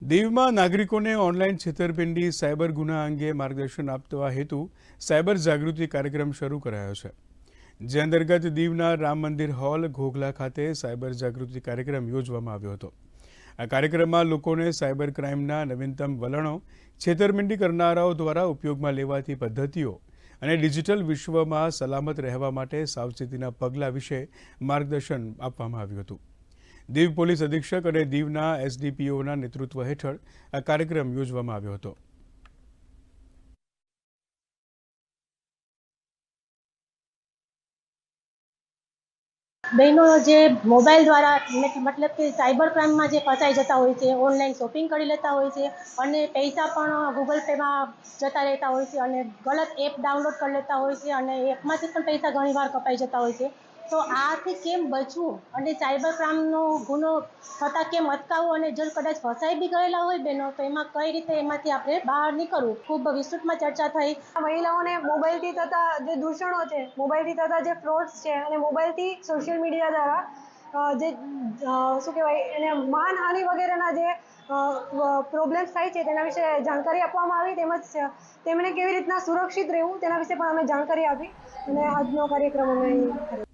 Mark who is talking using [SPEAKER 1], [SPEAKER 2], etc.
[SPEAKER 1] દીવમાં નાગરિકોને ઓનલાઈન છેતરપિંડી સાયબર ગુના અંગે માર્ગદર્શન આપવા હેતુ સાયબર જાગૃતિ કાર્યક્રમ શરૂ કરાયો છે, જે અંતર્ગત દીવના રામ મંદિર હોલ ઘોઘલા ખાતે સાયબર જાગૃતિ કાર્યક્રમ યોજવામાં આવ્યો હતો। આ કાર્યક્રમમાં લોકોને સાયબર ક્રાઇમના નવીનતમ વલણો, છેતરપિંડી કરનારાઓ દ્વારા ઉપયોગમાં લેવાતી પદ્ધતિઓ અને ડિજિટલ વિશ્વમાં સલામત રહેવા માટે સાવચેતીના પગલાં વિશે માર્ગદર્શન આપવામાં આવ્યું હતું। દીવ પોલીસ અધિક્ષક અને દીવના એસડીપીઓના નેતૃત્વ હેઠળ આ કાર્યક્રમ યોજવામાં આવ્યો હતો।
[SPEAKER 2] बहनों जे मोबाइल द्वारा मतलब कि साइबर क्राइम में जे फसाई जता होय छे, ऑनलाइन शॉपिंग करी लेता होय छे अने पैसा पण गूगल पे में जता रहता होय छे अने गलत एप डाउनलॉड कर लेता होय छे अने एप मांथी पण पैसा घणी वार कपाई जता होय छे। तो आथी केम बचવું અને સાયબર ક્રાઇમનો ગુનો થતા કેમ અટકાવવું અને જો કદાચ ફસાઈ બી ગયેલા હોય બહેનો તો એમાં કઈ રીતે એમાંથી આપણે બહાર નીકળવું, ખૂબ વિસ્તૃતમાં ચર્ચા થઈ।
[SPEAKER 3] મહિલાઓને મોબાઈલથી થતા જે દૂષણો છે, મોબાઈલથી થતા જે ફ્રોડ્સ છે અને મોબાઈલથી સોશિયલ મીડિયા દ્વારા જે શું કહેવાય એને માનહાનિ વગેરેના જે પ્રોબ્લેમ્સ થાય છે તેના વિશે જાણકારી આપવામાં આવી, તેમજ તેમણે કેવી રીતના સુરક્ષિત રહેવું તેના વિશે પણ અમે જાણકારી આપી અને આજનો કાર્યક્રમ અમે